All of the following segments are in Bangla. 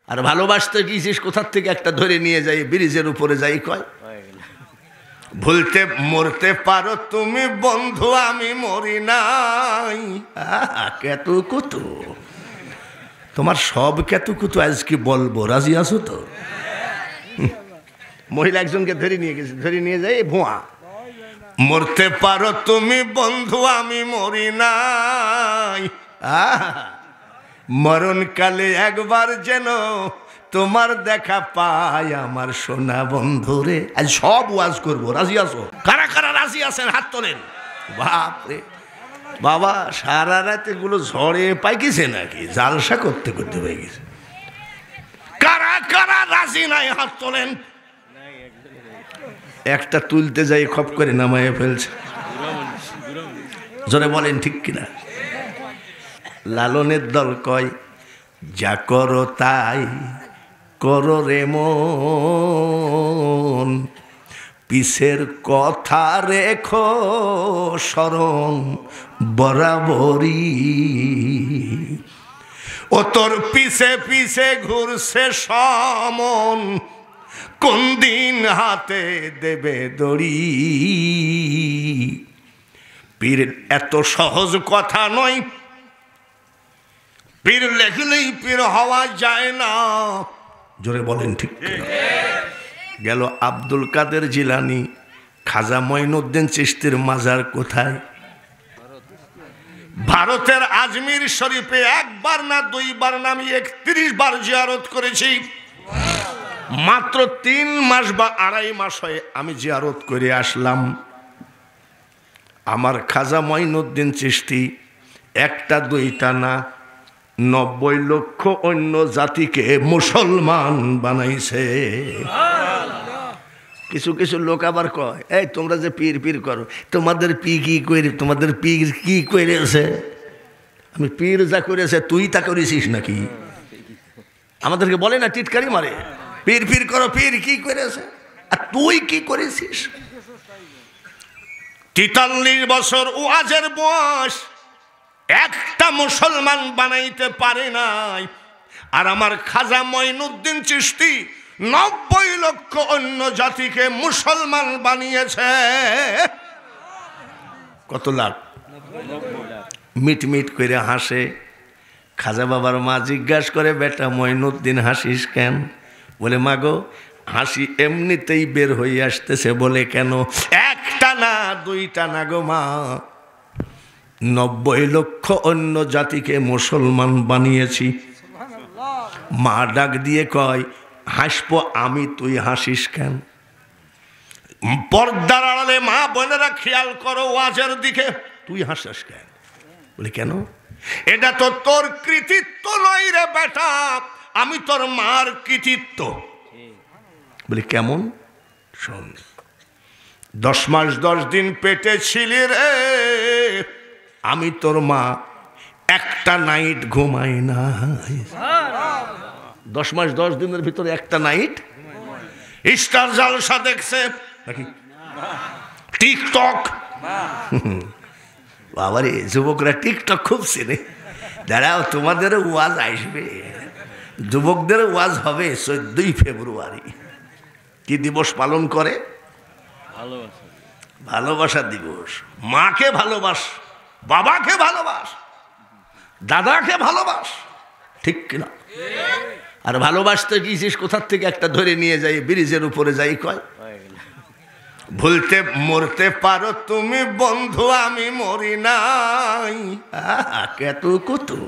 আর ভালোবাসতে গিয়েছিস কোথার থেকে একটা ধরে নিয়ে যাই ব্রিজের উপরে যাই কয় ভুলতে মরতে পারো তুমি বন্ধু আমি মরি নাই। কেতু কুতু তোমার সব কেতু কুতু আজকে বলবো, রাজি আছো তো? মহিলা একজনকে ধরে নিয়ে গেছে, ধরে নিয়ে যাই ভুয়া। মরতে পারো তুমি বন্ধু আমি মরি নাই, মরণকালে একবার যেন তোমার দেখা পাই আমার সোনা বন্ধুরে। আজ সব ওয়াজ করবো, রাজি আছো? কারা কারা রাজি আছেন হাত তোলেন। বাপরে বাবা, সারা রাত এগুলো ঝড়ে পাইকেছে নাকি জালসা করতে করতে পাই গেছে। কারা কারা রাজি নাই হাত তোলেন। একটা তুলতে যাই খপ করে নামায় ফেলছে। জোরে বলেন ঠিক কিনা? লালনের দল কয় যা করো তাই করো রে মন, পিছের কথা রেখো স্মরণ বরাবরই। ও তোর পিছে পিছে ঘুরছে সমন, কোন দিন হাতে দেবে দড়ি। পীর এত সহজ কথা নয়, পীর লেখলেই পীর হওয়া যায় না। জোরে বলেন ঠিক কিনা? গেল আব্দুল কাদের জিলানী, খাজা মঈনুদ্দিন চিশতির মাজার কোথায়? ভারতের আজমির শরীফে একবার না দুইবার না, আমি 31 বার জিয়ারত করেছি। মাত্র 3 মাস বা 2.5 মাস হয় আমি জিয়ারত করে আসলাম। আমার খাজা মঈনুদ্দিন চিশতি একটা দুইটা না 90 লক্ষ অন্য জাতিকে মুসলমান বানাইছে। কিছু কিছু লোক আবার কয় এই তোমরা যে পীর পীর করো, তোমাদের পি কি করে, তোমাদের পীর কি করেছে? আমি পীর যা করেছে তুই তা করেছিস নাকি? আমাদেরকে বলে না, টিটকারি মারে, পীর পীর করো, পীর কি করেছে আর তুই কি করেছিস? 43 বছর ওয়াজের বয়স, একটা মুসলমান বানাইতে পারে নাই। আর আমার খাজা মঈনুদ্দিন চিশতি 90 লক্ষ অন্য জাতিকে মুসলমান বানিয়েছে। কত লাখ? মিট মিট করে হাসে। খাজা বাবার মা জিজ্ঞাসা করে বেটা মঈনুদ্দিন হাসিস কেন? বলে মা গো হাসি এমনিতেই বের হয়ে আসতেছে। বলে কেন? একটা না দুইটা না গো মা, 90 লক্ষ অন্য জাতিকে মুসলমান বানিয়েছি। মা ডাক দিয়ে কয় হাসবো আমি, তুই হাসিস কেন? পর্দার আড়ালে মা বোনেরা খেয়াল করো ওয়াজের দিকে, তুই হাসিস কেন? বলি কেন? এটা তো তোর কৃতিত্ব নয় রে বেটা, আমি তোর মার কৃতিত্ব। বলি কেমন? শোন, 10 মাস 10 দিন পেটে ছিলি রে, আমি তোর মা একটা নাইট ঘুমাই না। 10 মাস 10 দিনের ভিতরে একটা নাইট স্টার জলসা দেখছে নাকি? টিকটক, বাবারে যুবকরা টিকটক খুব চেনে। দাঁড়াও তোমাদেরও ওয়াজ আসবে, যুবকদের ওয়াজ হবে 14 ফেব্রুয়ারি। কি দিবস পালন করে? ভালোবাসা দিবস। মাকে ভালোবাস, বাবাকে ভালোবাস, দাদাকে ভালোবাস, ঠিক কিনা? আর ভালোবাসতে গিয়েছিস কোথার থেকে একটা ধরে নিয়ে যাই ব্রিজের উপরে যাই কয় ভুলতে মরতে পারো তুমি বন্ধু আমি মরি নাই। কেতু কুতু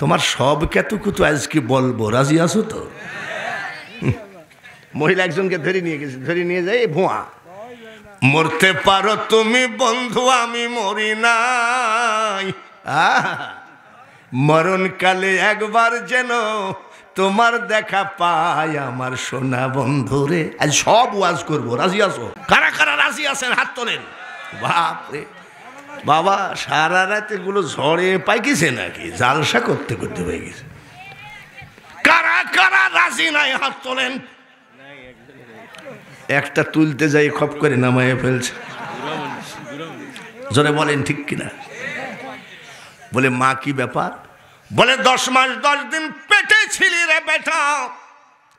তোমার সব কেতু কুতু আজকে বলবো, রাজি আছো তো? মহিলা একজনকে ধরে নিয়ে গেছে, ধরে নিয়ে যাই ভুয়া। মরতে পারো তুমি বন্ধু আমি মরি নাই, মরণকালে একবার যেন তোমার দেখা পাই আমার সোনা বন্ধুরে। আজ সব ওয়াজ করবো, রাজি আছো? কারা কারা রাজি আছেন হাত তোলেন। বাপরে বাবা, সারা রাত এগুলো ঝড়ে পাইকেছে নাকি জালসা করতে করতে পাই গেছে। কারা কারা রাজি নাই হাত তোলেন। একটা তুলতে যাই খপ করে নামায় ফেলছে। জোরে বলেন ঠিক কিনা? বলে মা কি ব্যাপার? বলে 10 মাস 10 দিন পেটে ছিলি বেটা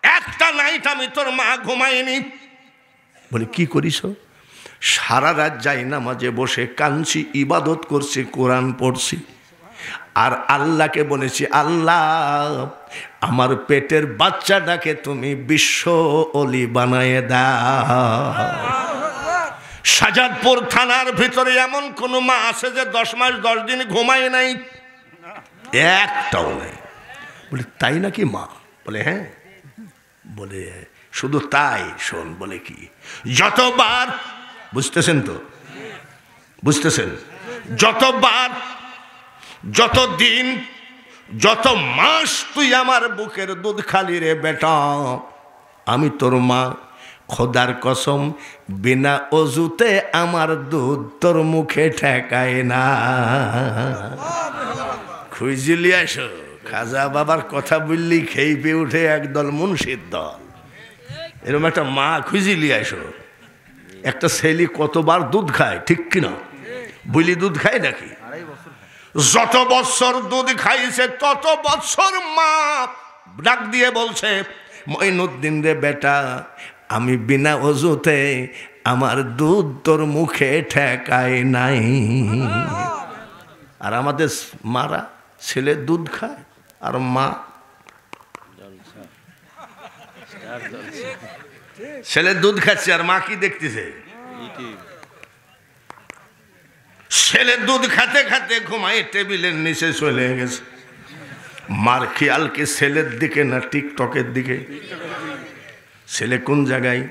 একটা নাইট আমি তোর মা ঘুমাইনি। বলে কি করিস? সারা রাত যাই নামাজে বসে কাঁদছি, ইবাদত করছি, কোরআন পড়ছি, আর আল্লাহকে বলেছি, আল্লাহ আমার পেটের বাচ্চাটাকে তুমি বিশ্ব অলি বানায় দাও। শাহজাদপুর থানার ভিতরে এমন কোন মা আছে যে 10 মাস 10 দিন ঘুমায় নাই? একটাও নাই। বলে তাই নাকি মা? বলে হ্যাঁ। বলে শুধু তাই? শোন, বলে কি, যতবার, বুঝতেছেন তো, বুঝতেছেন, যতবার, যত দিন, যত মাস তুই আমার বুকের দুধ খালি রে বেটা, আমি তোর মা, খোদার কসম বিনা অজুতে আমার দুধ তোর মুখে ঠেকায় না। খুঁজলি আসো, খাজা বাবার কথা বললি খেয়ে পেয়ে উঠে একদল মুন্সির দল। এরকম একটা মা খুঁজিলি আসো। একটা ছেলে কতবার দুধ খায়, ঠিক কিনা? বুলি দুধ খায় নাকি? যত বছর দুধ খাইছে তত বছর মা ডাক দিয়ে বলছে, মঈনুদ্দিন রে বেটা, আমি বিনা অজুতে আমার দুধ তোর মুখে ঠেকায় নাই। আর আমাদের মারা ছেলে দুধ খায় আর মা, ছেলে দুধ খাচ্ছে আর মা কি দেখতেছে? ছেলে দুধ খাতে খাতে ঘুমায় টেবিলের নিচে চলে গেছে। মার খেয়াল কি ছেলের দিকে না টিকটকের দিকে? ছেলে কোন জায়গায়?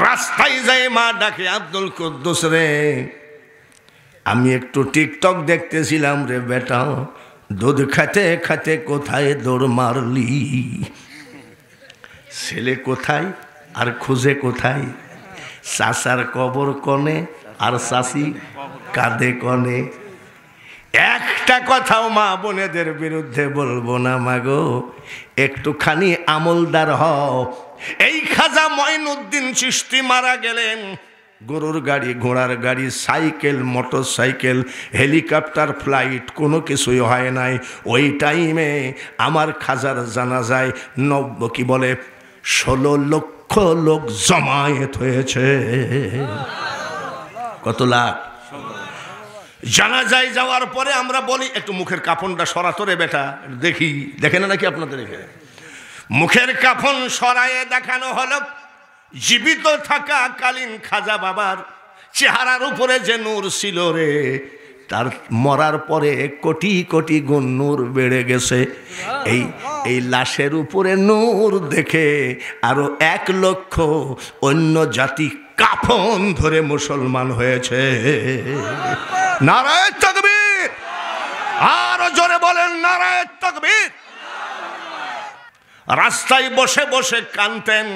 রাস্তায় যায় মা ডাকে, আব্দুল কুদ্দুস রে, আমি একটু টিকটক দেখতেছিলাম রে বেটা, দুধ খাতে খাতে কোথায় দৌড় মারলি? ছেলে কোথায় আর খুঁজে কোথায়? চাচার কবর কনে আর চাচি কাঁদে কনে। একটা কথাও মা বোনেদের বিরুদ্ধে বলবো না মাগো, একটুখানি আমলদার হও। এই খাজা মঈনুদ্দিন চিশতি মারা গেলেন, গরুর গাড়ি, ঘোড়ার গাড়ি, cycle, motor cycle, helicopter, flight কোনো কিছুই হয় নাই। ওই টাইমে আমার খাজার জানাজায় 16 লক্ষ লোক জমায়েত হয়েছে। কত লাখ? জানাজায় যাওয়ার পরে আমরা বলি, একটু মুখের কাফনটা সরাতরে বেটা দেখি, দেখে না নাকি আপনাদের? দেখে মুখের কাফন সরায়ে দেখানো হলো জীবিত থাকা কালীন খাজা বাবার চেহারার উপরে যে নূর ছিল রে, তার মরার পরে কোটি কোটি গুণ নূর বেড়ে গেছে। এই লাশের উপরে নূর দেখে আরো 1 লক্ষ অন্য জাতি কাফন ধরে মুসলমান হয়েছে। নারায়ে তাকবীর! আরো জোরে বলেন নারায়ে তাকবীর! রাস্তায় বসে বসে কাঁদতেন।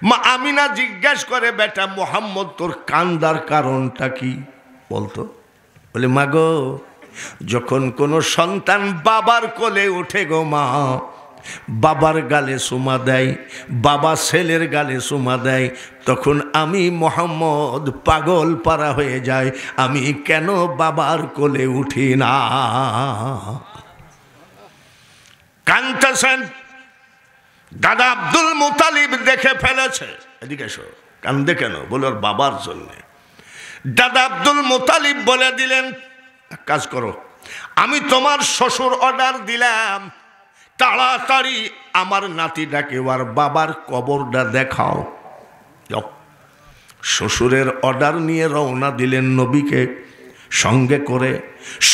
মা আমিনা জিজ্ঞাসা করে, বেটা মোহাম্মদ তোর কান্দার কারণটা কি বলতো? বলে মা গো, যখন কোনো সন্তান বাবার কোলে উঠে গো মা, বাবার গালে চুমা দেয়, বাবা ছেলের গালে চুমা দেয়, তখন আমি মোহাম্মদ পাগল পারা হয়ে যায়, আমি কেন বাবার কোলে উঠি না? কাঁদতেছেন। দাদা আব্দুল মুতালিব দেখে ফেলেছে। এদিকে এসো। কান্দে কেন? বলে ওর বাবার জন্যে। দাদা আব্দুল মুতালিব বলে দিলেন, কাজ করো, আমি তোমার শ্বশুর অর্ডার দিলাম, তাড়াতাড়ি আমার নাতিটাকে আর বাবার কবরটা দেখাও। শ্বশুরের অর্ডার নিয়ে রওনা দিলেন নবীকে সঙ্গে করে।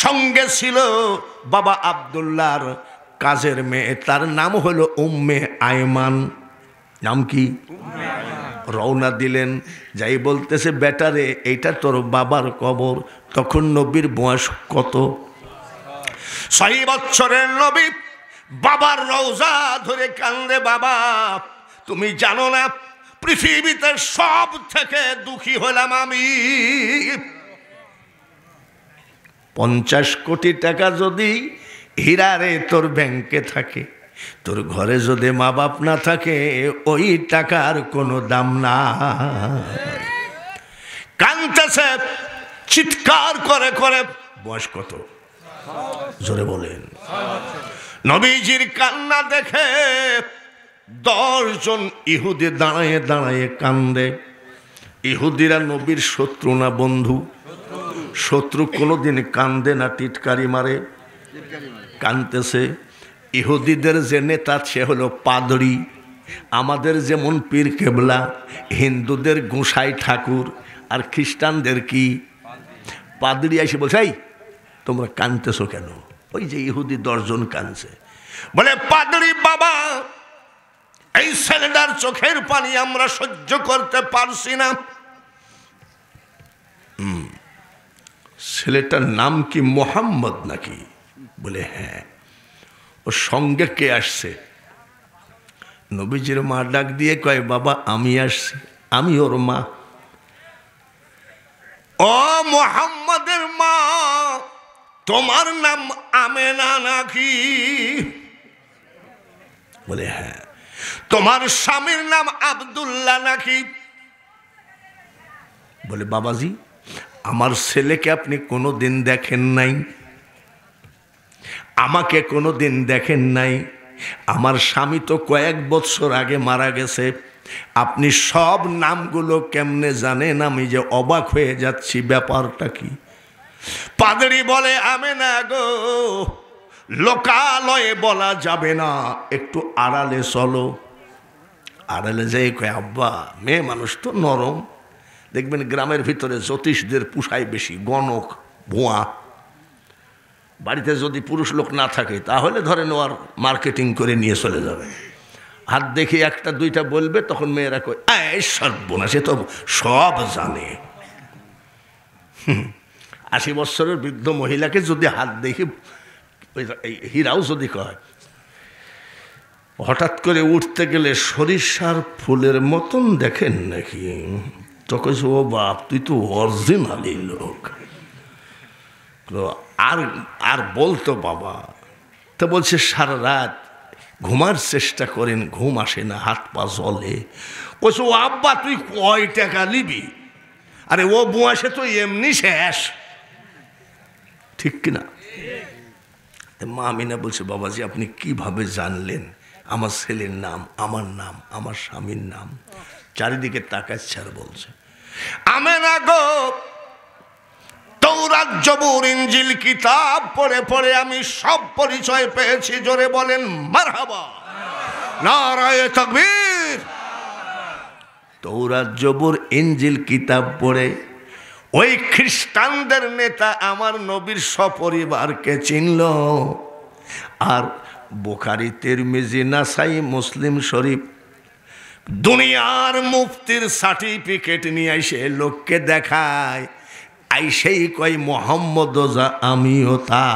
সঙ্গে ছিল বাবা আব্দুল্লাহর কাজের মেয়ে, তার নাম হলো উম্মে আয়মান। নাম কি? রওনা দিলেন। যাই বলতেছে, বেটারে এইটা তোর বাবার কবর। তখন নবীর বয়স কত? 6 বছরের নবী বাবার রওজা ধরে কান্দে, বাবা তুমি জানো না পৃথিবীতে সব থেকে দুঃখী হলাম আমি। 50 কোটি টাকা যদি হীরারে তোর ব্যাংকে থাকে, তোর ঘরে যদি মা বাপ না থাকে, ওই টাকার কোনো দাম না। কাঁদতেছে চিৎকার করে করে। বয়স কত? জোরে বলেন। নবীজির কান্না দেখে 10 জন ইহুদি দাঁড়ায়ে দাঁড়ায়ে কান্দে। ইহুদিরা নবীর শত্রু না বন্ধু? শত্রু কোনোদিন কান্দে না, টিটকারি মারে। কানতেছে। ইহুদিদের যে নেতা সে হলো পাদরি। আমাদের যেমন পীর কেবলা, হিন্দুদের গোসাই ঠাকুর, আর খ্রিস্টানদের কি পাদরি। এসে বলছে, এই তোমরা কানতেছো কেন? ওই যে ইহুদি 10 জন কানছে। বলে, পাদরি বাবা, এই ছেলেটার চোখের পানি আমরা সহ্য করতে পারছি না। ছেলেটার নাম কি মোহাম্মদ নাকি? বলে, হ্যাঁ। ওর সঙ্গে কে আসছে? নবীজির মা ডাক দিয়ে কয়, বাবা আমি আসছি, আমি ওর মা। ও মোহাম্মদের মা, তোমার নাম আমেনা নাকি? বলে, হ্যাঁ। তোমার স্বামীর নাম আব্দুল্লাহ নাকি? বলে, বাবাজি আমার ছেলেকে আপনি কোনোদিন দেখেন নাই, আমাকে কোনোদিন দেখেন নাই। আমার স্বামী তো কয়েক বছর আগে মারা গেছে, আপনি সব নামগুলো কেমনে জানেন? আমি যে অবাক হয়ে যাচ্ছি, ব্যাপারটা কি? পাদরি বলে, আমেনা গো, লোকালয়ে বলা যাবে না, একটু আড়ালে চলো। আড়ালে যাই কয়, আব্বা মেয়ে মানুষ তো নরম, দেখবেন গ্রামের ভিতরে জ্যোতিষদের পুষায় বেশি, গণক ভুয়া। বাড়িতে যদি পুরুষ লোক না থাকে তাহলে ধরেন ও আর মার্কেটিং করে নিয়ে চলে যাবে। হাত দেখে 1টা 2টা বলবে, তখন মেয়েরা কয়, এই সর্বনাশ, সে তো সব জানে। 80 বছরের বৃদ্ধ মহিলাকে যদি হাত দেখে, হীরাও যদি কয়, হঠাৎ করে উঠতে গেলে সরিষার ফুলের মতন দেখেন নাকি? তো কইস, ও বাপ তুই তো অরিজিনালি লোক। আর আর বলতো বাবা, তো বলছে সারা রাত ঘুমার চেষ্টা করেন, ঘুম আসে না, হাত পা জ্বলে। বলছে, ও আব্বা তুই কয় টাকা নিবি? আরে ও বয়সে তো এমনি শেষ, ঠিক কিনা? মা আমিনা বলছে, বাবাজি আপনি কিভাবে জানলেন আমার ছেলের নাম, আমার নাম, আমার স্বামীর নাম? চারিদিকে তাকাচ্ছে আর বলছে, আমেনা গো, তৌরাত জবুর ইনজিল কিতাব পড়ে পড়ে আমি সব পরিচয় পেয়েছি। জোরে বলেন মারহাবা, নারায়ে তাকবীর। তৌরাত জবুর ইনজিল কিতাব পড়ে ওই খ্রিস্টানদের নেতা আমার নবীর সপরিবারকে চিনল। আর বুখারী, তিরমিজি, নাসাই, মুসলিম শরীফ দুনিয়ার মুফতির সার্টিফিকেট নিয়ে এসে লোককে দেখায়, আইসেই কই মোহাম্মদ যা আমিও তা।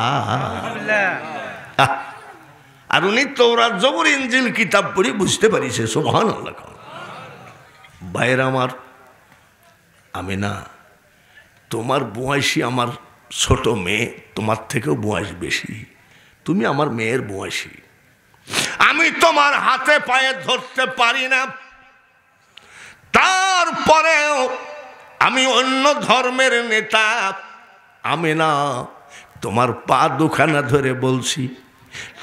আর উনি তৌরাত জবুর ইনজিল কিতাব পড়ে বুঝতে পারিছে। সুবহানাল্লাহ। ভাইয়ের আমার, আমি না, তোমার বয়সী আমার ছোট মেয়ে, তোমার থেকেও বয়স বেশি, তুমি আমার মেয়ের বয়সী। আমি তোমার হাতে পায়ে ধরতে পারি না, তারপরেও আমি অন্য ধর্মের নেতা, আমি না, তোমার পা দুখানা ধরে বলছি,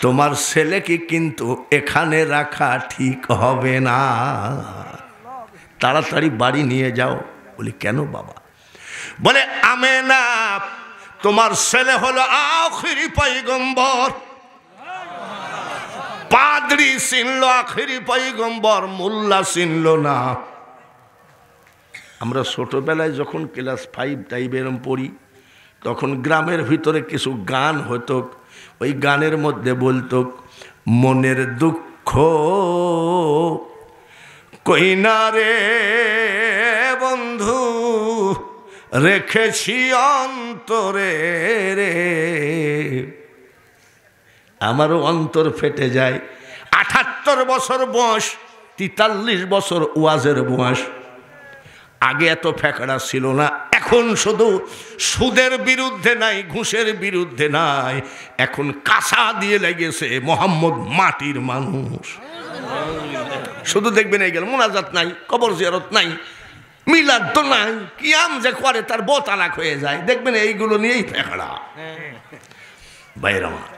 তোমার ছেলেকে কিন্তু এখানে রাখা ঠিক হবে না, তাড়াতাড়ি বাড়ি নিয়ে যাও। বলি, কেন বাবা? বলে, আমেনা তোমার ছেলে হলো আখিরি পয়গম্বর। পাদ্রী চিনল আখিরি পয়গম্বর, মোল্লা চিনল না। আমরা ছোটবেলায় যখন ক্লাস 5 টাইপ এরম পড়ি, তখন গ্রামের ভিতরে কিছু গান হতো, ওই গানের মধ্যে বলতো, মনের দুঃখ কই না রে বন্ধু, রেখেছি অন্তরে রে। আমারও অন্তর ফেটে যায়। 78 বছর বয়স, 43 বছর ওয়াজের বয়স। আগে এত ফেকড়া ছিল না। এখন শুধু সুদের বিরুদ্ধে নাই, ঘুষের বিরুদ্ধে নাই, এখন কাঁসা দিয়ে লেগেছে মোহাম্মদ মাটির মানুষ। শুধু দেখবেন এই গেল, মোনাজাত নাই, কবর জিয়ারত নাই, মিলাদ তো নাই, কিয়াম যে করে তার বোতালাক হয়ে যায়, দেখবেন এইগুলো নিয়েই ফেকড়া। ভাইরা আমার,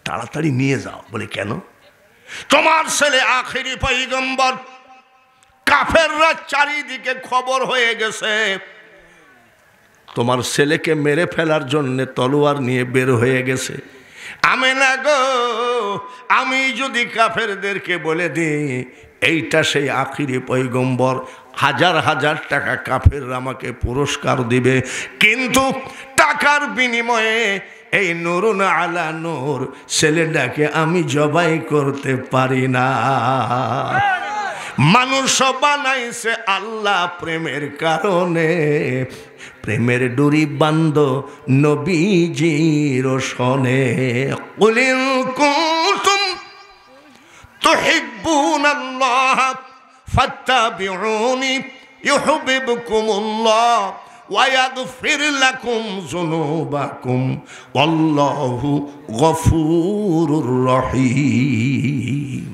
তাড়াতাড়ি নিয়ে যাও। বলে কেন? তোমার ছেলে আখেরি পয়গম্বর, কাফেররা চারিদিকে খবর হয়ে গেছে, তোমার ছেলেকে মেরে ফেলার জন্য তলোয়ার নিয়ে বের হয়ে গেছে। আমেনা গো, আমি যদি কাফেরদেরকে বলে দিই এইটা সেই আখিরি পয়গম্বর, হাজার হাজার টাকা কাফেররা আমাকে পুরস্কার দিবে, কিন্তু টাকার বিনিময়ে এই নুরুন আলা নূর ছেলেটাকে আমি জবাই করতে পারি না। মানুষ বানাইছে আল্লাহ প্রেমের কারণে, প্রেমের ডুরি বান্ধ নবীজির সনে। কুলিন কুনতুম তুহিব্বুনাল্লাহ ফাত্তাবিউনি ইউহিব্বুকুমুল্লাহ ওয়া ইয়াগফির লাকুম যুনুবাকুম আল্লাহু গফুরুর রহিম।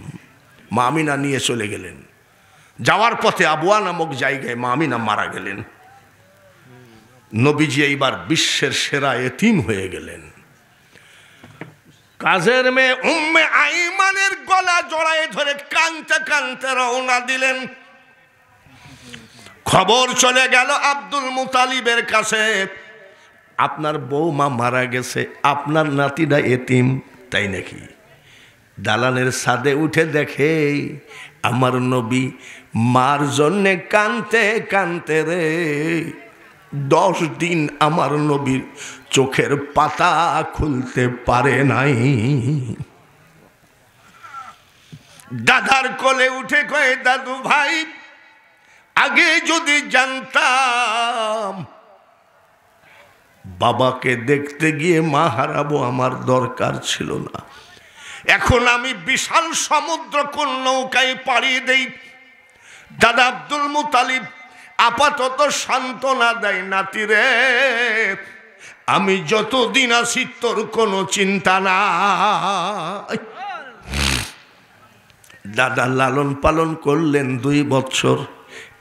মা আমিনা নিয়ে চলে গেলেন। যাওয়ার পথে আবুয়া নামক জায়গায় মা আমিনা মারা গেলেন। নবীজি এইবার বিশ্বের সেরা এতিম হয়ে গেলেন। কাজের মেয়ে উম্মে আইমানের গলা জড়ায় ধরে কাঁদতে কাঁদতে রওনা দিলেন। খবর চলে গেল আব্দুল মুতালিবের কাছে, আপনার বৌমা মারা গেছে, আপনার নাতিটা এতিম। তাই নাকি? দালানের ছাদে উঠে দেখে আমার নবী মার জন্যে কাঁদতে কাঁদতে রে 10 দিন আমার নবীর চোখের পাতা খুলতে পারে নাই। দাদার কোলে উঠে কয়ে, দাদু ভাই আগে যদি জানতাম বাবাকে দেখতে গিয়ে মা হারাবো, আমার দরকার ছিল না। এখন আমি বিশাল সমুদ্র কোন নৌকায় পাড়ি দেই। দাদা আব্দুল মুতালিব আপাতত সান্ত্বনা দেয়, নাতি রে আমি যতদিন আছি তোর কোনো চিন্তা নাই। দাদা লালন পালন করলেন 2 বছর।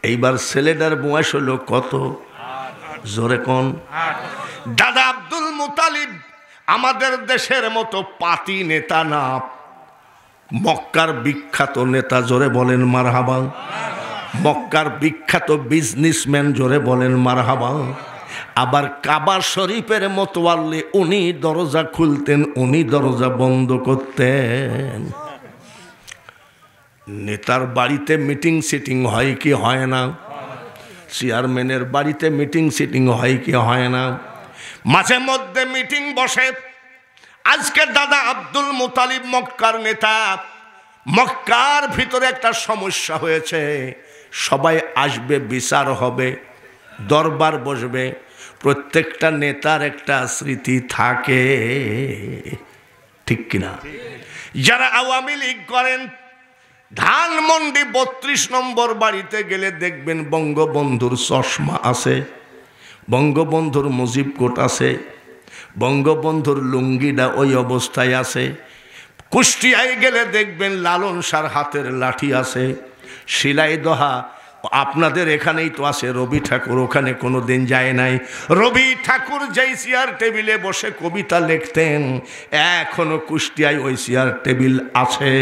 এইবার ছেলেটার বয়স হলো কত? জোরে কোন? দাদা আব্দুল মুতালিব আমাদের দেশের মতো পাতি নেতা না, মক্কার বিখ্যাত নেতা। জোরে বলেন মারহাবা। মক্কার বিখ্যাত বিজনেসম্যান। জোরে বলেন মারহাবা। আবার কাবা শরীফের মোতওয়াল্লি, উনি দরজা খুলতেন, উনি দরজা বন্ধ করতেন। নেতার বাড়িতে মিটিং সিটিং হয় কি হয় না? চেয়ারম্যানের বাড়িতে মিটিং সিটিং হয় কি হয় না? মাঝে মধ্যে মিটিং বসে। আজকে দাদা আব্দুল মুতালিব মক্কার নেতা, মক্কার ভিতরে একটা সমস্যা হয়েছে, সবাই আসবে, বিচার হবে, দরবার বসবে। প্রত্যেকটা নেতার একটা স্মৃতি থাকে, ঠিক কিনা? যারা আওয়ামী লীগ করেন, ধানমন্ডি 32 নম্বর বাড়িতে গেলে দেখবেন বঙ্গবন্ধুর চশমা আছে, বঙ্গবন্ধুর মুজিব কোট আছে, বঙ্গবন্ধুর লুঙ্গিটা ওই অবস্থায় আছে। কুষ্টিয়ায় গেলে দেখবেন লালন শাহর হাতের লাঠি আছে। শিলাইদহা আপনাদের এখানেই তো আছে, রবি ঠাকুর ওখানে কোনো দিন যায় নাই। রবি ঠাকুর যেই চেয়ার টেবিলে বসে কবিতা লিখতেন, এখনো কুষ্টিয়ায় ওই চেয়ার টেবিল আছে।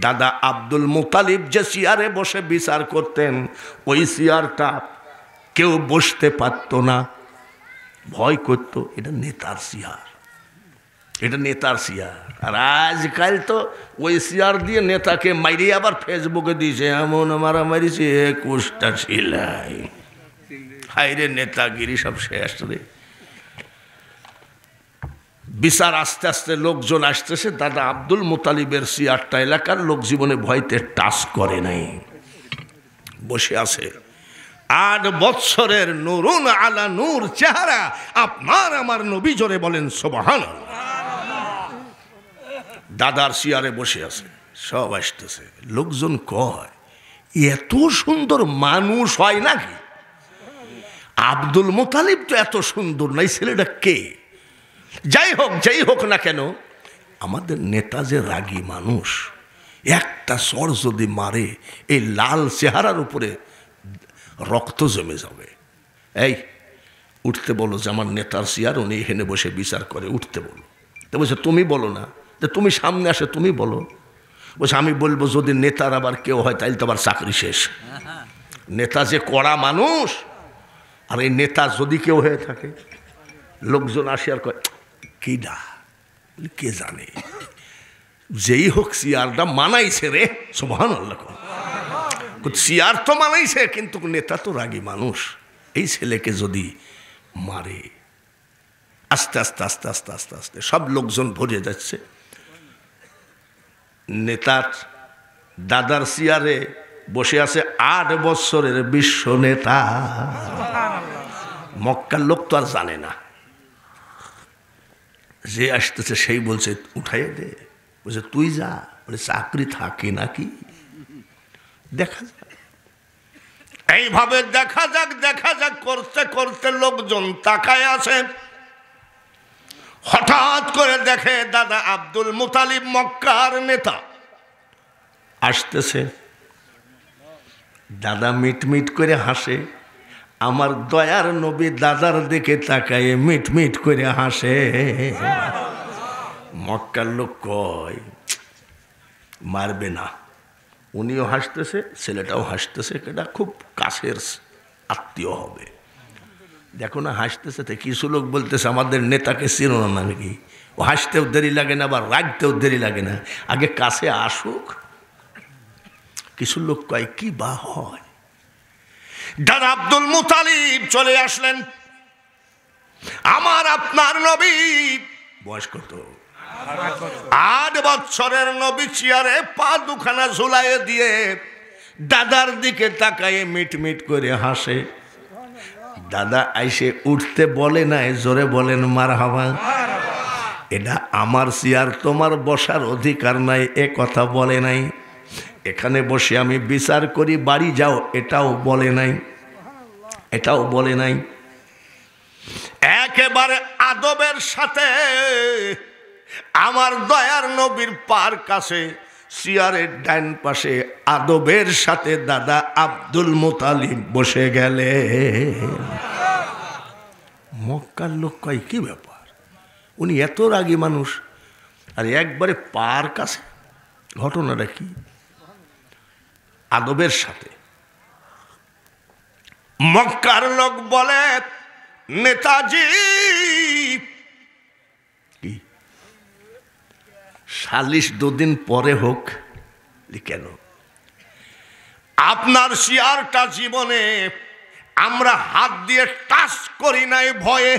দাদা আব্দুল মুতালিব যে চেয়ারে বসে বিচার করতেন, ওই চেয়ারটা কেউ বসতে পারত না, ভয় করত। এটা নেতার চেয়ার, এটা নেতার চেয়ার। আর আজকাল তো ওই চেয়ার দিয়ে নেতাকে মাইরে আবার ফেসবুকে দিয়েছে, এমন মারামারিছে 21টা সিলাই। হাইরে নেতাগিরি সব শেষ রে। বিচার আস্তে আস্তে লোকজন আসতেছে। দাদা আব্দুল মুতালিবের চেয়ারটা এলাকার লোক জীবনে ভয়তে টাচ করে নাই, বসে আছে। 8 বছরের নুরুন আলা নূর চেহারা আপনার আমার নবী। জোরে বলেন সুবহানাল্লাহ। দাদার চেয়ারে বসে আছে, সব আসতেছে। লোকজন কয়, এত সুন্দর মানুষ হয় নাকি? আব্দুল মুতালিব তো এত সুন্দর নাই, ছেলেটা কে? যাই হোক না কেন, আমাদের নেতা যে রাগী মানুষ, একটা চড় যদি মারে এই লাল চেহারার উপরে রক্ত জমে যাবে। এই উঠতে বলো, যে আমার নেতার চেয়ার, উনি এখানে বসে বিচার করে, উঠতে বলো। তো বলছে তুমি বলো না, যে তুমি সামনে আসে তুমি বলো। বলছে আমি বলবো যদি নেতার আবার কেউ হয় তাহলে তো আবার চাকরি শেষ। নেতা যে কড়া মানুষ, আর এই নেতা যদি কেউ হয়ে থাকে, লোকজন আসে আর কয় কি না, কে জানে, যেই হোক চেয়ারটা মানাইছে রে, সুবহানাল্লাহ। চেয়ার তো মানাইছে, কিন্তু নেতা তো রাগী মানুষ, এই ছেলেকে যদি মারে। আস্তে আস্তে আস্তে আস্তে আস্তে আস্তে সব লোকজন ভরে যাচ্ছে। নেতার দাদার চেয়ারে বসে আছে 8 বছরের বিশ্ব নেতা। মক্কার লোক তো আর জানে না, যে আসতেছে সেই বলছে উঠাই দে। বলছে তুই যা, বলে চাকরি থাকে নাকি, দেখা যাক। এইভাবে দেখা যাক দেখা যাক করতে করতে লোকজন তাকায় আছে। হঠাৎ করে দেখে দাদা আব্দুল মুতালিব মক্কার নেতা আসতেছে। দাদা মিট মিট করে হাসে। আমার দয়ার নবী দাদার দিকে তাকায় মিট মিট করে হাসে। মক্কার লোক কয় মারবে না, উনিও হাসতেছে, ছেলেটাও হাসতেছে, এটা খুব কাছের আত্মীয় হবে। দেখো না হাসতেছে, তো কিছু লোক বলতেছে আমাদের নেতাকে চিনো না নাকি, ও হাসতেও দেরি লাগে না, আবার রাখতেও দেরি লাগে না, আগে কাছে আসুক। কিছু লোক কয় কি বা হয়। দাদা আব্দুল মুতালিব চলে আসলেন। আমার আপনার নবী বয়স কত? 8 বছরের নবী চেয়ারে পা দুখানা ঝুলাইয়ে দিয়ে দাদার দিকে তাকায়ে মিট মিট করে হাসে। দাদা আইসে উঠতে বলে নাই, জোরে বলেন মারহাবা। এটা আমার চেয়ার, তোমার বসার অধিকার নাই, এ কথা বলে নাই। এখানে বসে আমি বিচার করি, বাড়ি যাও, এটাও বলে নাই, এটাও বলে নাই। একেবারে আদবের সাথে আমার দয়ার নবীর পার কাছে চেয়ারের ডান পাশে আদবের সাথে দাদা আব্দুল মুতালিব বসে গেলে। মক্কার লোক কয় কি ব্যাপার, উনি এত রাগী মানুষ আর একবারে পার কাছে, ঘটনাটা কি? আদবের সাথে মক্কার লোক বলে নেতাজি কি সালিশ 2 দিন পরে হোক। কেন? আপনার চেয়ারটা জীবনে আমরা হাত দিয়ে টাচ করি নাই ভয়ে,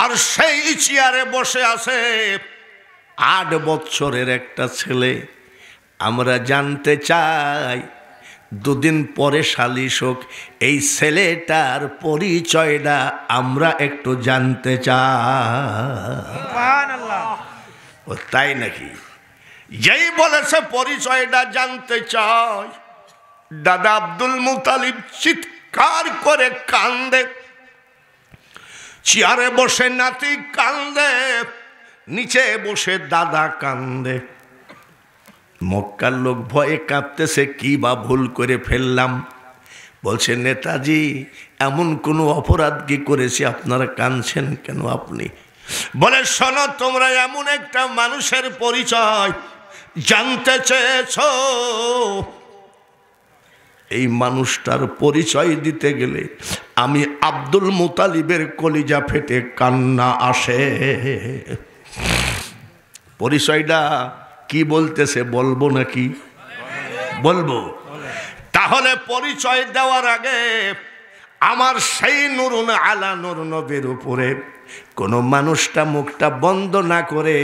আর সেই চেয়ারে বসে আছে 8 বছরের একটা ছেলে। আমরা জানতে চাই 2 দিন পরে সালিশ হোক, এই ছেলেটার পরিচয়টা আমরা একটু জানতে চাই। ও তাই নাকি? যেই বলেছে পরিচয়টা জানতে চাই, দাদা আব্দুল মুতালিব চিৎকার করে কান্দে। চেয়ারে বসে নাতি কান্দে, নিচে বসে দাদা কান্দে। মক্কার লোক ভয়ে কাঁপতেছে, কি বা ভুল করে ফেললাম। বলছে নেতাজি এমন কোনো অপরাধ কি করেছি আপনারা কাঁদছেন কেন? আপনি বলে শোনো, তোমরা এমন একটা মানুষের পরিচয় জানতে চেয়েছ, এই মানুষটার পরিচয় দিতে গেলে আমি আব্দুল মুতালিবের কলিজা ফেটে কান্না আসে। পরিচয়টা কি বলতেছে বলবো নাকি? বলবো। তাহলে পরিচয় দেওয়ার আগে আমার সেই নুরুন আলা নূর নবীর উপরে কোন মানুষটা মুখটা বন্ধ না করে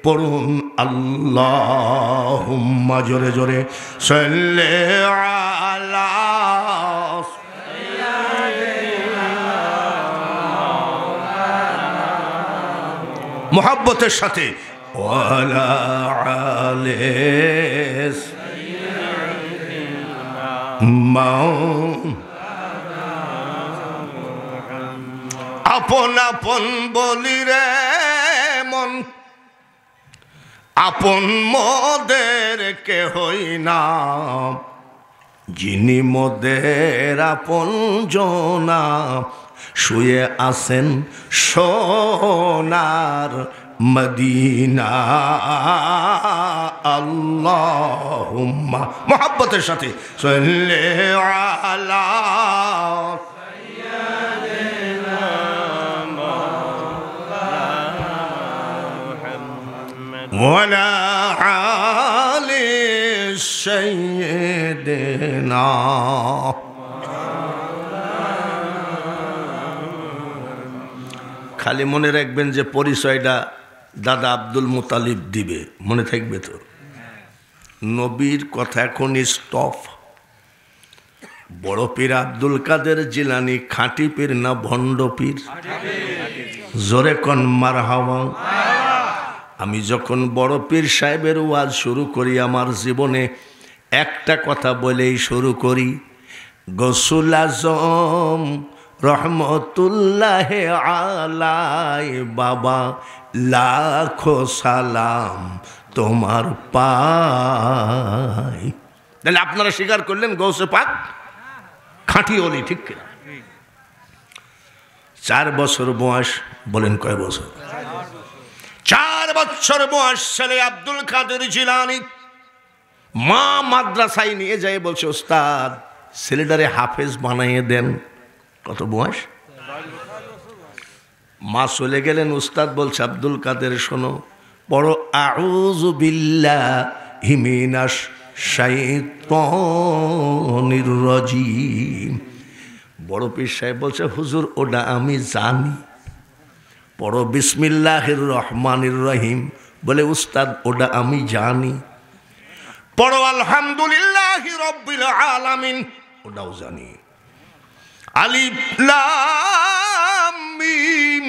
পড়ুন আল্লাহুম্মা, জোরে জোরে সাল্লি আলা মুহাব্বতের সাথে ওয়ালা আলিস আপন আপন বলি রে মন, আপন মোদের কেহই না, যিনি মোদের আপন জনা শুয়ে আছেন সোনার মদিনা। আল্লাহুম্মা মুহাব্বতের সাথে সাল্লি আলা সাইয়্যিদিনা মুহাম্মদ ওয়া আলা আলি সাইয়্যিদিনা। খালি মনে রাখবেন যে পরিচয়টা দাদা আব্দুল মুতালিব দিবে, মনে থাকবে তো? নবীর কথা এখন স্টপ। বড় পীর আব্দুল কাদের জিলানী খাঁটি পীর না ভণ্ড পীর? জোরে কোন মারহাবা। আমি যখন বড় পীর সাহেবের ওয়াজ শুরু করি আমার জীবনে একটা কথা বলেই শুরু করি, গৌসুল আজম রহমতুল্লাহ আলাই বাবা লাখো সালাম তোমার পাই। তাহলে আপনারা স্বীকার করলেন গৌসে পাক খাঁটি ওলি, ঠিক কিনা? 4 বছর বয়স, বলেন কয় বছর? 4 বছর বয়স ছেলে আব্দুল কাদের জিলানী মা মাদ্রাসায় নিয়ে যায়, বলছে ওস্তাদ ছেলেটারে হাফেজ বানাইয়ে দেন। কত বয়স? মা চলে গেলেন, উস্তাদ বলছে আব্দুল কাদের শোনো, পড়ো আউযু বিল্লাহি মিনাশ শাইতানির রাজিম। বড় পীর সাহেব বলছে হুজুর ওটা আমি জানি। পড়ো বিসমিল্লাহির রহমানির রহিম। বলে উস্তাদ ওটা আমি জানি। পড়ো আলহামদুলিল্লাহি রাব্বিল আলামিন। ওটাও জানি। আলিফ লাম মিম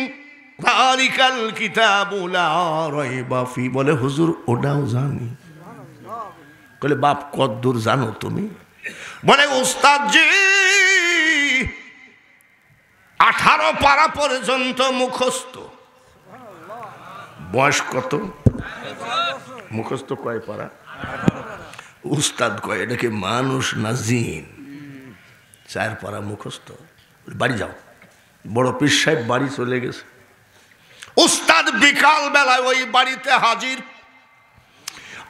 যালিকাল কিতাবু লা রাইবা ফি। বলে হুজুর ওটাও জানি। বলে বাপ কদ্দূর জানো তুমি? বলে উস্তাদ জি 18 পারা পর্যন্ত মুখস্থ। বয়স কত? মুখস্থ কয় পারা? উস্তাদ কয় এটা কি মানুষ না জিন? 4 পারা মুখস্থ। বাড়ি যাও। বড় পীর সাহেব বাড়ি চলে গেছে। উস্তাদ বিকাল বেলায় ওই বাড়িতে হাজির।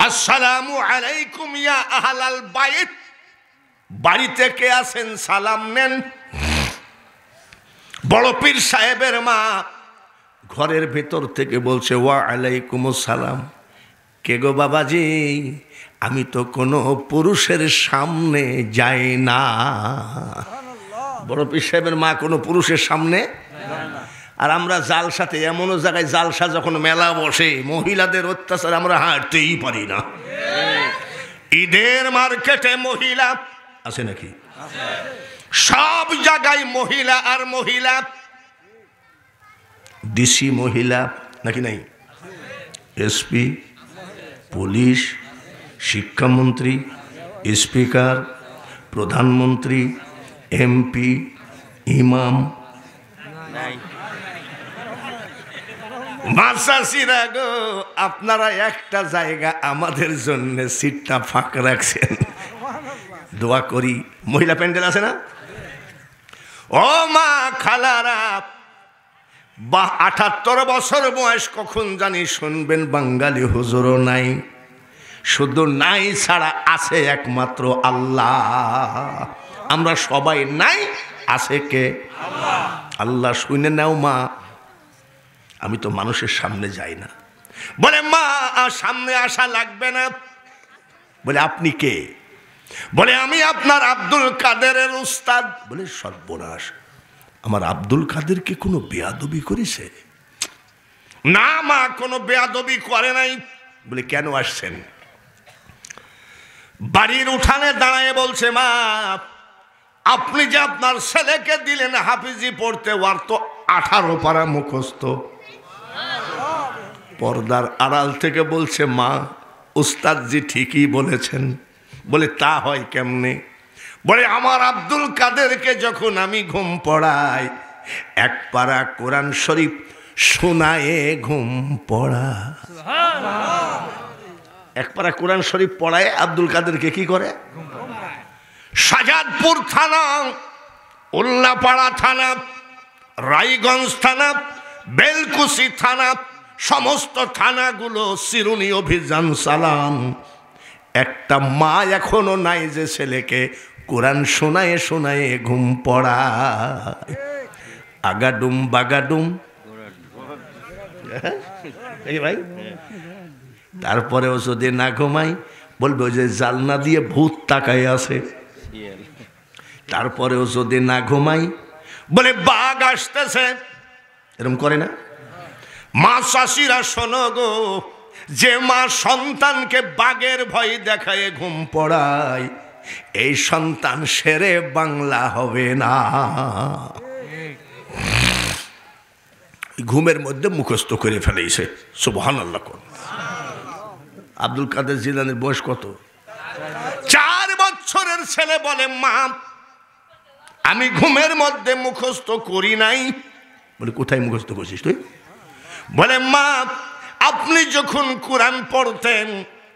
আসসালামু আলাইকুম ইয়া আহলাল বাইত। বাড়িতে কে আছেন সালাম নেন। বড় পীর সাহেবের মা ঘরের ভেতর থেকে বলছে ওয়া আলাইকুমুস সালাম। কে গো বাবাজি? আমি তো কোনো পুরুষের সামনে যাই না। বড় পীর সাহেবের মা কোনো পুরুষের সামনে। আর আমরা জালসাতে এমনও জায়গায়, জালসা যখন মেলা বসে মহিলাদের অত্যাচার আমরা হাঁটতেই পারি না। ঈদের মার্কেটে মহিলা আছে নাকি? সব জায়গায় মহিলা আর মহিলা। ডিসি মহিলা নাকি নাই? এসপি, পুলিশ, শিক্ষামন্ত্রী, স্পিকার, প্রধানমন্ত্রী, এমপি, ইমাম। মাসাসিরা গো, আপনারা একটা জায়গা আমাদের জন্য সিটটা ফাঁকা রাখছেন, দোয়া করি। মহিলা প্যান্ডেল আছে না? ও মা খালারা, 78 বছর বয়স কখন জানি শুনবেন বাঙালি হুজুরও নাই। শুধু নাই ছাড়া আছে একমাত্র আল্লাহ। আমরা সবাই নাই, আছে কে? আল্লাহ। শুনে নাও মা, আমি তো মানুষের সামনে যাই না। বলে মা সামনে আসা লাগবে না। বলে আপনি কে? বলে আমি আপনার আব্দুল কাদেরের উস্তাদ। বলে সর্বনাশ, আমার আব্দুল কাদেরকে কোনো বেয়াদবি করেছে? না মা, কোনো বেয়াদবি করে নাই। বলে কেন আসছেন? বাড়ির উঠানে দাঁড়ায় বলছে মা, আপনি যে আপনার ছেলেকে দিলেন হাফিজি পড়তে, ওর তো 18 পারা মুখস্থ। পর্দার আড়াল থেকে বলছে মা, উস্তাদজি ঠিকই বলেছেন। বলে তা হয় কেমনে? বলে আমার আব্দুল কাদেরকে যখন আমি ঘুম পড়াই, 1 পারা কোরআন শরীফ শোনায়ে ঘুম পড়া। 1 পারা কোরআন শরীফ পড়ায় আব্দুল কাদেরকে কি করে? শাহজাদপুর থানা, উল্লাপাড়া থানা, রায়গঞ্জ থানা, বেলকুচি থানা, সমস্ত থানাগুলো চিরুনি অভিযান চালান। একটা মা এখনো নাই যে ছেলেকে কোরআন শোনায়ে শোনায়ে ঘুম পড়ায়। আগাডুম বাগাডুম ভাই। তারপরেও যদি না ঘুমাই বলবে ওই যে জালনা দিয়ে ভূত তাকায় আছে। তারপরেও যদি না ঘুমাই বলে বাঘ আসতেছে, এরকম করে না? মা শাশিরা শোনো গো, যে মা সন্তানকে বাঘের ভয় দেখায় ঘুম পড়ায়, এই সন্তান শেরে বাংলা হবে না। ঘুমের মধ্যে মুখস্থ করে ফেলেছে। সুবহানাল্লাহ। আব্দুল কাদের জিলানীর বয়স কত? 4 বছরের ছেলে বলে মা আমি ঘুমের মধ্যে মুখস্থ করি নাই। বলে কোথায় মুখস্থ করছিস তুই? বলে মা আপনি যখন কোরআন পড়তেন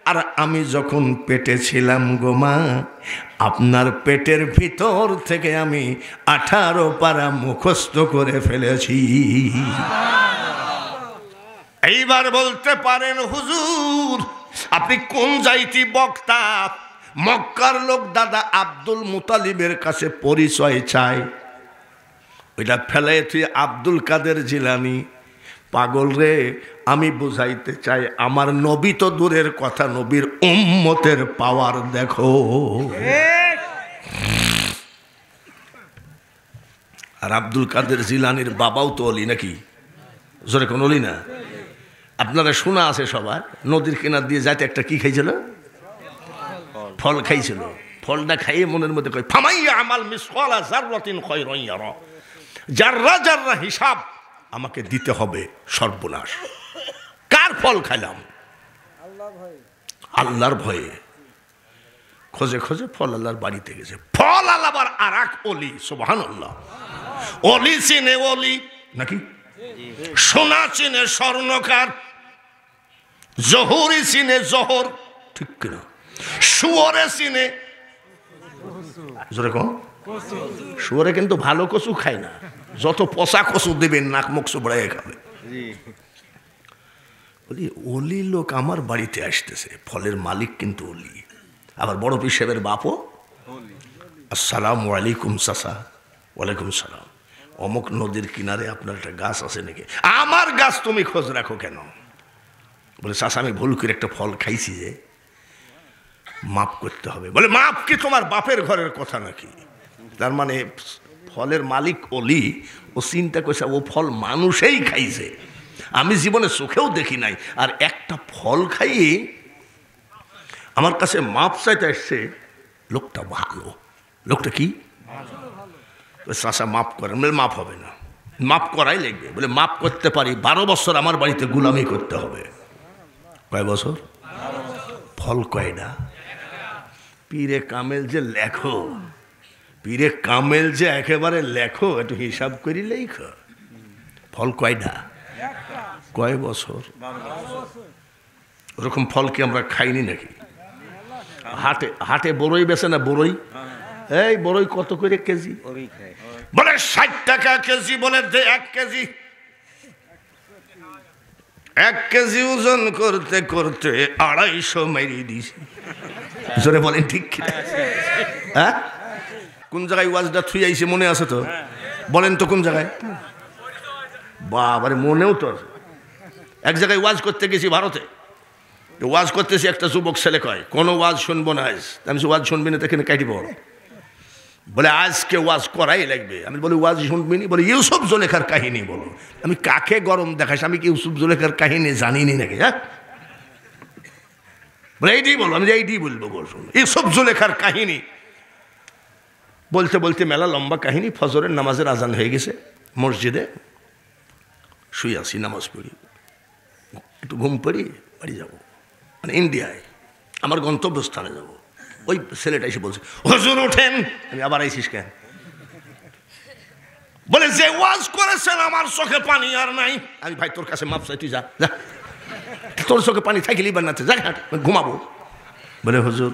আর আমি যখন পেটে ছিলাম গো মা, আপনার পেটের ভিতর থেকে আমি 18 পারা মুখস্থ করে ফেলেছি। এইবার বলতে পারেন হুজুর আপনি কোন জাইতি বক্তা? মক্কার লোক দাদা আব্দুল মুতালিবের কাছে পরিচয় চায়, ওইটা ফেলে তুই আব্দুল কাদের জিলানী। পাগল রে, আমি বুঝাইতে চাই আমার নবী তো দূরের কথা, নবীর উম্মতের পাওয়ার দেখো। আর আব্দুল কাদের জিলানীর বাবাও তো অলি নাকি? জোরে কোন অলি না? আপনারা শোনা আছে সবার, নদীর কিনার দিয়ে যাইতে একটা কি খাইছিল? ফল খাইছিল। ফলটা খাইয়ে মনের মধ্যে কয় ফামাইয়া আমাল মিসকালা যাররাতিন খায়রান ইয়ারা, যাররা যাররা হিসাব আমাকে দিতে হবে। সর্বনাশ, কার ফল খাইলাম? আল্লাহর ভয়ে। খোঁজে খোঁজে ফল আল্লাহর বাড়িতে গেছে। ফল আল্লাহর আর এক অলি। সুবহানাল্লাহ। অলি চিনে অলি নাকি? সোনা চিনে স্বর্ণকার, জহুরি চিনে জহর, ঠিক কিনা? শুয়োরে চিনে, শুয়োরে কিন্তু ভালো কচু খায় না, যত পচা কচু দেবেন নাক মুখ চুবড়াইয়ে খাবে। বলি অলি লোক আমার বাড়িতে আসতেছে, ফলের মালিক কিন্তু অলি, আবার বড় পীর সাহেবের বাপও। আসসালামু আলাইকুম চাচা। ওয়ালাইকুম সালাম। অমুক নদীর কিনারে আপনার একটা গাছ আছে নাকি? আমার গাছ তুমি খোঁজ রাখো কেন? বলে চাচা আমি ভুল করে একটা ফল খাইছি, যে মাপ করতে হবে। বলে মাপ কি তোমার বাপের ঘরের কথা নাকি? তার মানে ফলের মালিক অলি, ও চিন্তা করছে ও ফল মানুষেই খাইছে, আমি জীবনে চোখেও দেখি নাই, আর একটা ফল খাইয়ে আমার কাছে মাপ চাইতে আসছে। লোকটা ভালো। লোকটা কি? চাচা মাপ করেন। বলে মাপ হবে না, মাপ করাই লাগবে। বলে মাপ করতে পারি, 12 বছর আমার বাড়িতে গুলামি করতে হবে। কয় বছর? ফল কয়টা? পীরে কামেল যে লেখো, পীরে কামেল যে একেবারে লেখো, একটু হিসাব করি লেখো। ফল কয়টা? কয় বছর? ওরকম ফল কি আমরা খাইনি নাকি? হাটে হাটে বড়ই বেছে না? বড়ই, এই বড়ই কত করে কেজি? বলে 60 টাকা কেজি। বলে দে 1 কেজি। 1 কেজি ওজন করতে করতে 250 মেরে দিছি। জোরে বলেন ঠিক কি? হ্যাঁ, কোন জায়গায় ওয়াজটা থুই আইছে মনে আছে তো? বলেন তো কোন জায়গায়? বাবারে মনেও তো আছে। এক জায়গায় ওয়াজ করতে গেছি ভারতে, ওয়াজ করতেছি, একটা যুবক ছেলে কয় কোনো ওয়াজ শুনবো না আজ। আমি ওয়াজ শুনবি না, এখানে কাটিব। বলে আজকে ওয়াজ করাই লাগবে। আমি বলি ওয়াজ শুনবি নি? বলে ইউসুফ জুলেখার কাহিনী বলো। আমি কাকে গরম দেখাস? আমি কি ইউসুফ জুলেখার কাহিনী জানিনি নাকি? হ্যাঁ, বলে এইটাই বলো। আমি এইটাই বলবো। বলুন ইউসুফ জুলেখার কাহিনী। বলতে বলতে মেলা লম্বা কাহিনী। ফজরের নামাজের আজান হয়ে গেছে, মসজিদে শুয়ে আছি, নামাজ পড়ি, একটু ঘুম পড়ি, বাড়ি যাবো, মানে ইন্ডিয়ায় আমার গন্তব্যস্থানে যাব। ওই ছেলেটা এসে বলছে হুজুর ওঠেন। আমি আবার আইসিস কেন? বলে যে ওয়াজ করেছেন আমার চোখে পানি আর নাই। আমি ভাই তোর কাছে মাপ চাই, তুই যা, তোর চোখে পানি থাকিলি বা না, যা ঘুমাবো। বলে হুজুর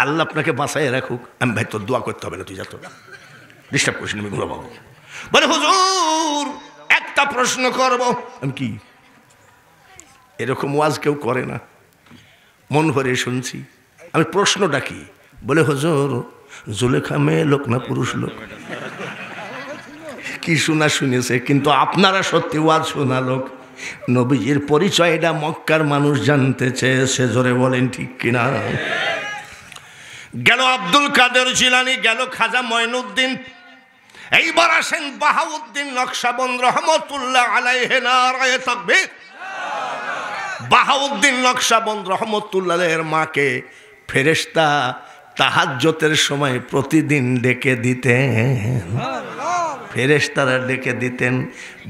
আল্লাহ আপনাকে বাঁচাই রাখুক। আমি ভাই তোর দোয়া করতে হবে না, তুই যা, তো ডিস্টার্ব করিস না, আমি ঘুমাবো। বলে হুজুর একটা প্রশ্ন করব। আমি কি এরকম ওয়াজ কেউ করে না, মন ভরে শুনছি। আমি প্রশ্নটা কি? বলে হুজুর জুলেখা মেয়ে লোক না পুরুষ লোক? কি শোনা শুনেছে, কিন্তু আপনারা সত্যি ওয়াজ শোনা লোক। নবীজির পরিচয়টা মক্কার মানুষ জানতে চেয়েছে, জোরে বলেন ঠিক কিনা? গেল আব্দুল কাদের জিলানী, গেল খাজা মঈনুদ্দিন, এইবার আসেন বাহাউদ্দিন নকশবন্দ রহমতুল্লাহ আলাইহি, নারায়ে তাকবীর। বাহাউদ্দিন নকশবন্দ রহমতুল্লাহ আলাইহির মাকে ফেরেশতা তাহাজ্জুদের সময় প্রতিদিন ডেকে দিতেন, ফেরেশতারা ডেকে দিতেন।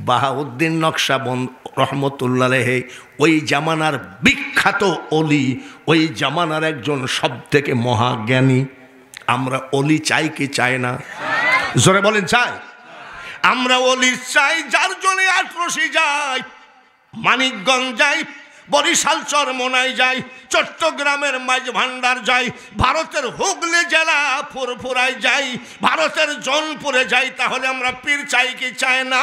বাহাউদ্দিন নকশবন্দ রহমতুল্লাহ আলাইহি ওই জামানার বিখ্যাত অলি, ওই জামানার একজন সবথেকে মহাজ্ঞানী। আমরা অলি চাই কি চাই না? জোরে বলেন চাই? আমরা অলি চাই যার জন্য আটরশি যাই, মানিকগঞ্জ যাই, বরিশাল চরমোনাই যাই, চট্টগ্রামের মাঝ ভান্ডার যাই, ভারতের হুগলি জেলা ফুরফুরায় যাই, ভারতের জৌনপুরে যাই, তাহলে আমরা পীর চাই কি চাই না?